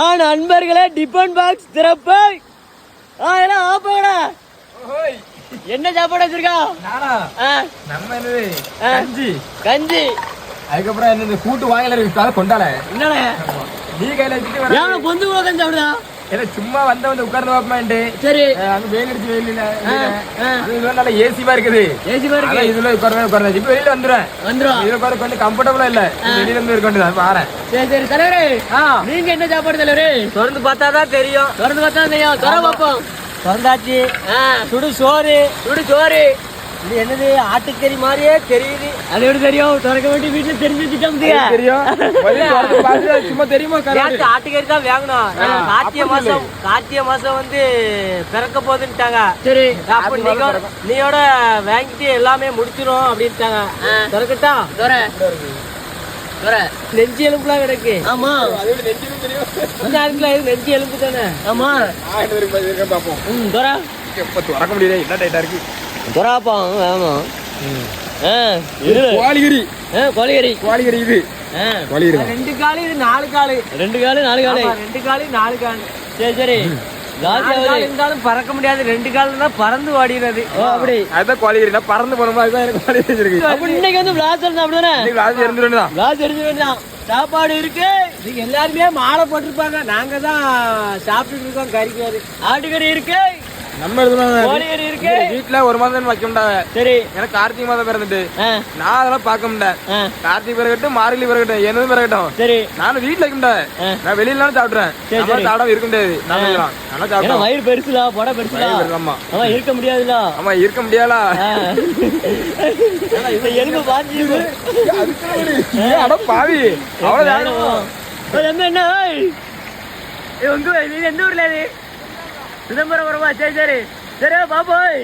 நண்பர்களே tiffin box திறப்பு. என்ன சாப்பாடு வச்சிருக்கா? நம்ம என்னது கஞ்சி கஞ்சி. அதுக்கப்புறம் என்ன கூட்டு வாங்கல இருக்கு கொண்டால என்ன நீ கையில வச்சுட்டு பொந்து கஞ்சி சாப்பிடுதா? ஏன்னா சும்மா வந்து உட்கார்ந்து பாப்பமான்ட்டு. சரி அங்க வெயில் அடிச்சு வெயில் இல்ல நல்லா ஏசிமா இருக்குது. ஏசிமா இருக்கு. இதுல உட்கார்ந்து இப்ப வெளியில வந்துடுறேன். இதுல உட்கார்ந்து கொஞ்சம் கம்ஃபர்டபுளா இல்ல. வெளியில இருந்து இருக்கேன் பாறேன். சரி சரி தலைவரே, நீங்க என்ன சாப்பாடு தலைவரே? திறந்து பார்த்தாதான் தெரியும். திறந்து பார்த்தா தெரியும். திற பார்ப்போம். திறந்தாச்சு. சுடு சோறு. சுடு சோறு. இது என்னது ஆட்டுக்கறி மாதிரியே தெரியுது. அது எப்படி தெரியும்? திறக்க வேண்டிய வீட்டுல தெரிஞ்சு வச்சுட்டோம். தெரியும் சும்மா தெரியுமா? ஆட்டுக்கறி தான் வாங்கணும். கார்த்திகை மாசம் வந்து பிறக்க போகுதுன்னுட்டாங்க. சரி அப்ப நீயோட வாங்கிட்டு எல்லாமே முடிச்சிடும் அப்படின்ட்டாங்க. திறக்கட்டா? நெஞ்சு எலும்புலாம் கிடக்கு. ஆமா நெஞ்சு எலும்பு தானே. ஆமா திறக்க முடியல. என்ன டைட்டா இருக்கு. கோழிகறி. கோழிகறி இது கோழிகறி 2 காலு இது 4 காலு. 2 காலு 4 காலு. 2 காலு 4 காலு. சரி சரி. இருந்தாலும் பறக்க முடியாது. 2 கால் தான் பறந்து ஓடிடுறது. அப்படி அதுதான் கோழிகறி. நான் பறந்து போன மாதிரி தான் எனக்கு கோழி வச்சிருக்கு. அப்ப இன்னைக்கு வந்து விளாஸ் அப்படிதானே? விளாஸ் இருந்துருதான். விளாஸ் இருந்துருதான். சாப்பாடு இருக்கு. நீங்க எல்லாருமே மாலை போட்டிருப்பாங்க. நாங்க தான் சாப்பிட்டு இருக்கோம். கறிக்காது ஆட்டுக்கறி இருக்கு. நம்ம கோழிகறி இருக்கு. வீட்டுல ஒரு மாதம் வைக்க முடியாது. சரி எனக்கு கார்த்திகை மாதம் பிறந்துட்டு நான் அதெல்லாம் பார்க்க முடியல. கார்த்திகை பிறகட்டும் மார்கழி பிறகட்டும் என்னது பிறகட்டும். சரி நானும் வீட்டுல வைக்க முடியாது. நான் வெளியில சாப்பிடுறேன். சாப்பிடாம இருக்க முடியாது. நல்லா சாப்பிடுறேன். வயிறு பெருசுல படம் பெருசுல. ஆமா ஆமா இருக்க முடியாதுல. ஆமா இருக்க முடியாதா? எலும்பு பாத்து அட பாவி அவ்வளவுதான். என்ன உங்க எந்த ஊர்ல? சிதம்பரம் வரவா? சரி சரி சரி பாப்போய்.